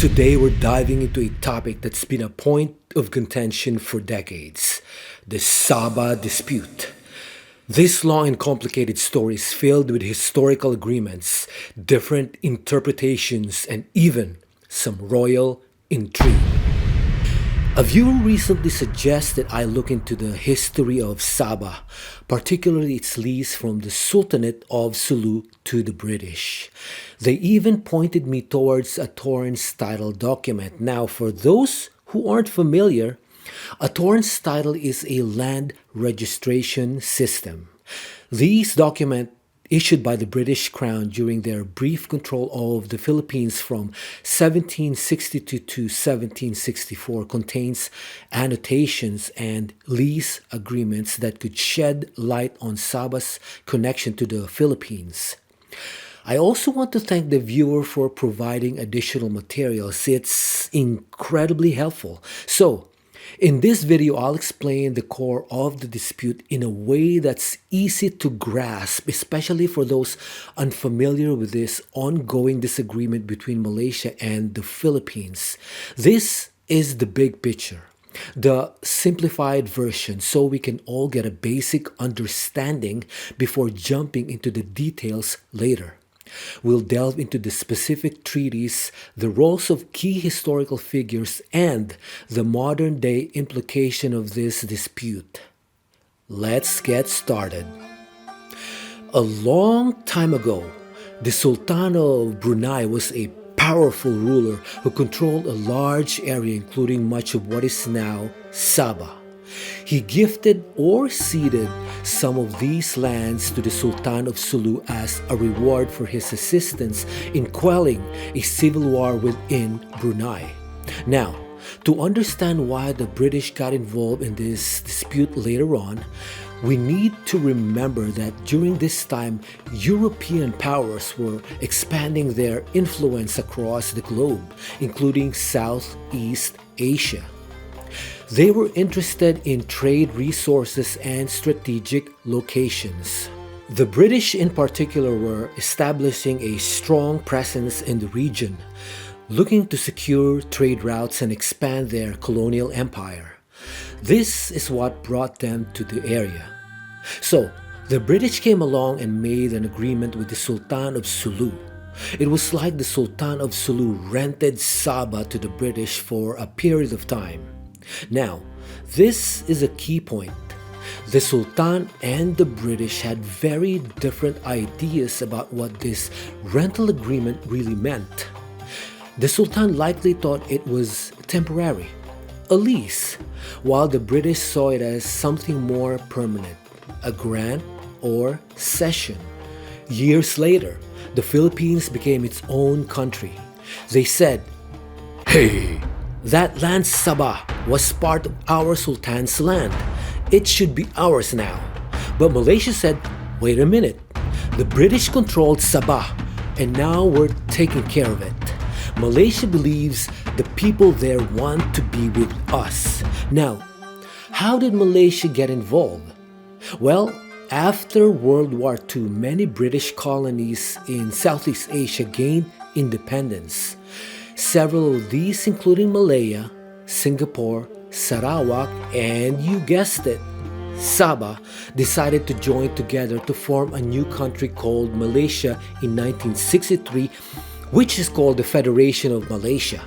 Today we're diving into a topic that's been a point of contention for decades: the Sabah dispute. This long and complicated story is filled with historical agreements, different interpretations, and even some royal intrigue. A viewer recently suggested I look into the history of Sabah, particularly its lease from the Sultanate of Sulu to the British. They even pointed me towards a Torrens title document. Now, for those who aren't familiar, a Torrens title is a land registration system. These documents, issued by the British Crown during their brief control of the Philippines from 1762 to 1764, contains annotations and lease agreements that could shed light on Sabah's connection to the Philippines. I also want to thank the viewer for providing additional materials. It's incredibly helpful. So, in this video, I'll explain the core of the dispute in a way that's easy to grasp, especially for those unfamiliar with this ongoing disagreement between Malaysia and the Philippines. This is the big picture, the simplified version, so we can all get a basic understanding before jumping into the details later. We'll delve into the specific treaties, the roles of key historical figures, and the modern day implication of this dispute. Let's get started. A long time ago, the Sultan of Brunei was a powerful ruler who controlled a large area, including much of what is now Sabah. He gifted or ceded some of these lands to the Sultan of Sulu as a reward for his assistance in quelling a civil war within Brunei. Now, to understand why the British got involved in this dispute later on, we need to remember that during this time, European powers were expanding their influence across the globe, including Southeast Asia. They were interested in trade resources and strategic locations. The British in particular were establishing a strong presence in the region, looking to secure trade routes and expand their colonial empire. This is what brought them to the area. So, the British came along and made an agreement with the Sultan of Sulu. It was like the Sultan of Sulu rented Sabah to the British for a period of time. Now, this is a key point. The Sultan and the British had very different ideas about what this rental agreement really meant. The Sultan likely thought it was temporary, a lease, while the British saw it as something more permanent, a grant or cession. Years later, the Philippines became its own country. They said, "Hey, that land Sabah was part of our Sultan's land. It should be ours now." But Malaysia said, "Wait a minute. The British controlled Sabah, and now we're taking care of it. Malaysia believes the people there want to be with us." Now, how did Malaysia get involved? Well, after World War II, many British colonies in Southeast Asia gained independence. Several of these, including Malaya, Singapore, Sarawak, and you guessed it, Sabah, decided to join together to form a new country called Malaysia in 1963, which is called the Federation of Malaysia.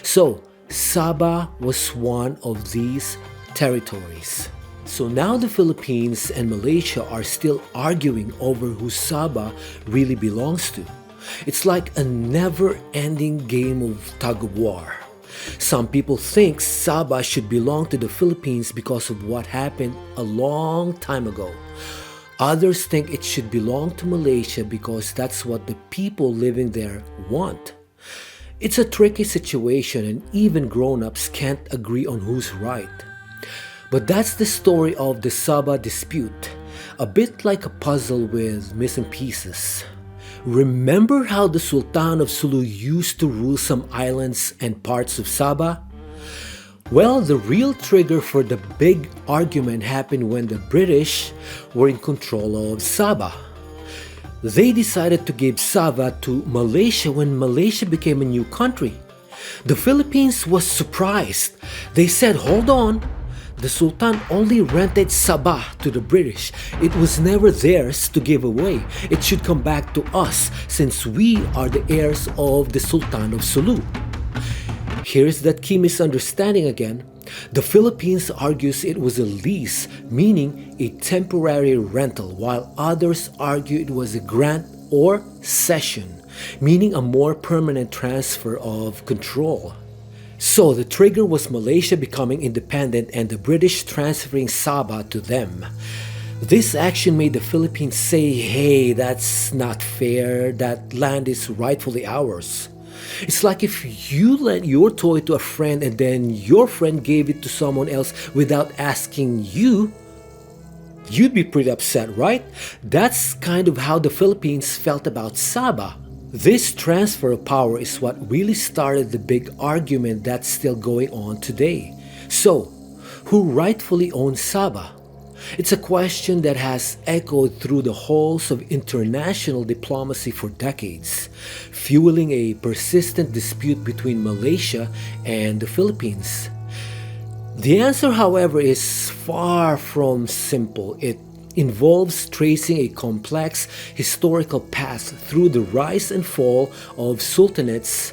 So, Sabah was one of these territories. So now the Philippines and Malaysia are still arguing over who Sabah really belongs to. It's like a never-ending game of tug-of-war. Some people think Sabah should belong to the Philippines because of what happened a long time ago. Others think it should belong to Malaysia because that's what the people living there want. It's a tricky situation, and even grown-ups can't agree on who's right. But that's the story of the Sabah dispute, a bit like a puzzle with missing pieces. Remember how the Sultan of Sulu used to rule some islands and parts of Sabah? Well, the real trigger for the big argument happened when the British were in control of Sabah. They decided to give Sabah to Malaysia when Malaysia became a new country. The Philippines was surprised. They said, hold on. The Sultan only rented Sabah to the British. It was never theirs to give away. It should come back to us since we are the heirs of the Sultan of Sulu. Here's that key misunderstanding again. The Philippines argues it was a lease, meaning a temporary rental, while others argue it was a grant or cession, meaning a more permanent transfer of control. So the trigger was Malaysia becoming independent and the British transferring Sabah to them. This action made the Philippines say, hey, that's not fair, that land is rightfully ours. It's like if you lent your toy to a friend and then your friend gave it to someone else without asking you, you'd be pretty upset, right? That's kind of how the Philippines felt about Sabah. This transfer of power is what really started the big argument that's still going on today. So, who rightfully owns Sabah? It's a question that has echoed through the halls of international diplomacy for decades, fueling a persistent dispute between Malaysia and the Philippines. The answer, however, is far from simple. It involves tracing a complex historical path through the rise and fall of sultanates,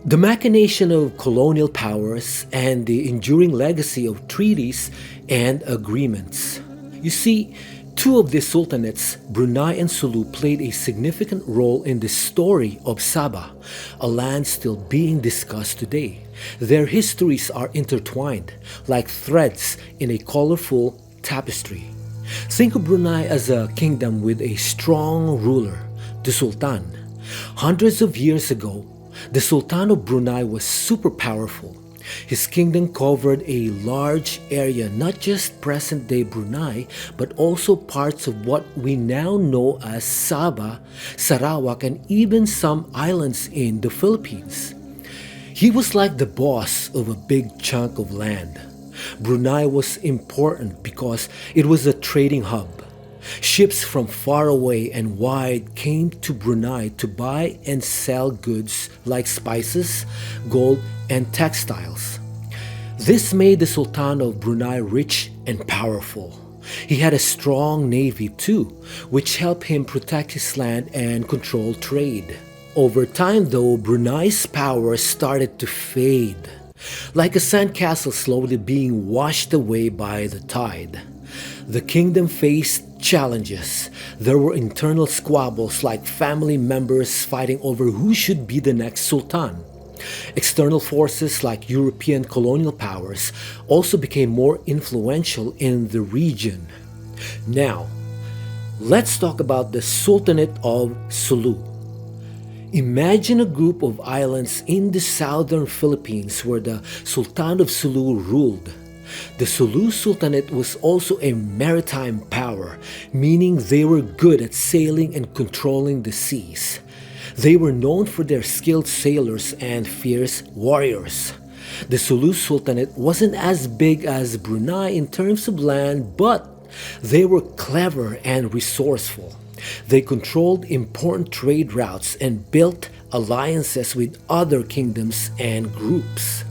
the machination of colonial powers, and the enduring legacy of treaties and agreements. You see, two of the sultanates, Brunei and Sulu, played a significant role in the story of Sabah, a land still being discussed today. Their histories are intertwined, like threads in a colorful tapestry. Think of Brunei as a kingdom with a strong ruler, the Sultan. Hundreds of years ago, the Sultan of Brunei was super powerful. His kingdom covered a large area, not just present-day Brunei, but also parts of what we now know as Sabah, Sarawak, and even some islands in the Philippines. He was like the boss of a big chunk of land. Brunei was important because it was a trading hub. Ships from far away and wide came to Brunei to buy and sell goods like spices, gold, and textiles. This made the Sultan of Brunei rich and powerful. He had a strong navy too, which helped him protect his land and control trade. Over time though, Brunei's power started to fade, like a sandcastle slowly being washed away by the tide. The kingdom faced challenges. There were internal squabbles like family members fighting over who should be the next sultan. External forces like European colonial powers also became more influential in the region. Now, let's talk about the Sultanate of Sulu. Imagine a group of islands in the southern Philippines where the Sultan of Sulu ruled. The Sulu Sultanate was also a maritime power, meaning they were good at sailing and controlling the seas. They were known for their skilled sailors and fierce warriors. The Sulu Sultanate wasn't as big as Brunei in terms of land, but they were clever and resourceful. They controlled important trade routes and built alliances with other kingdoms and groups.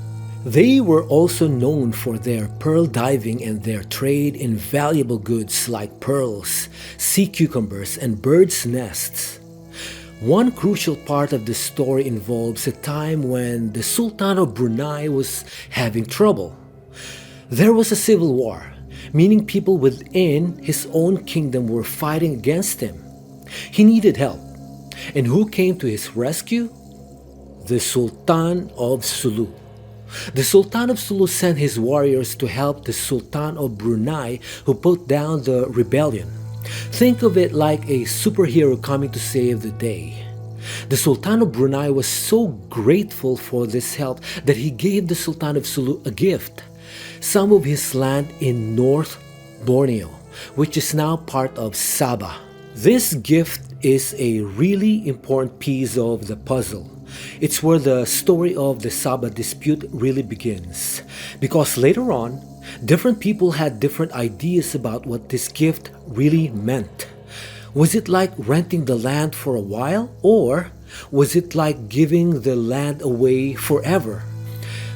They were also known for their pearl diving and their trade in valuable goods like pearls, sea cucumbers, and birds' nests. One crucial part of the story involves a time when the Sultan of Brunei was having trouble. There was a civil war, meaning people within his own kingdom were fighting against him. He needed help. And who came to his rescue? The Sultan of Sulu. The Sultan of Sulu sent his warriors to help the Sultan of Brunei, who put down the rebellion. Think of it like a superhero coming to save the day. The Sultan of Brunei was so grateful for this help that he gave the Sultan of Sulu a gift, some of his land in North Borneo, which is now part of Sabah. This gift is a really important piece of the puzzle. It's where the story of the Sabah dispute really begins, because later on, different people had different ideas about what this gift really meant. Was it like renting the land for a while, or Was it like giving the land away forever?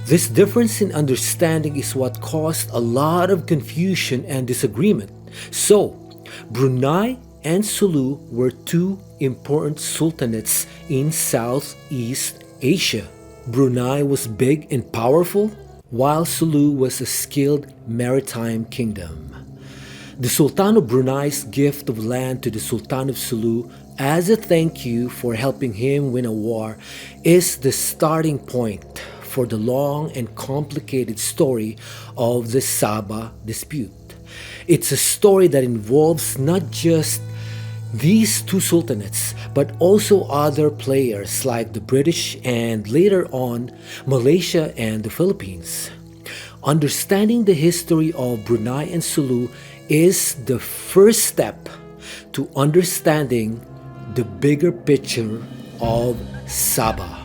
This difference in understanding is what caused a lot of confusion and disagreement. So, Brunei and Sulu were two important sultanates in Southeast Asia. Brunei was big and powerful, while Sulu was a skilled maritime kingdom. The Sultan of Brunei's gift of land to the Sultan of Sulu as a thank you for helping him win a war is the starting point for the long and complicated story of the Sabah dispute. It's a story that involves not just these two sultanates, but also other players like the British and later on Malaysia and the Philippines. Understanding the history of Brunei and Sulu is the first step to understanding the bigger picture of Sabah.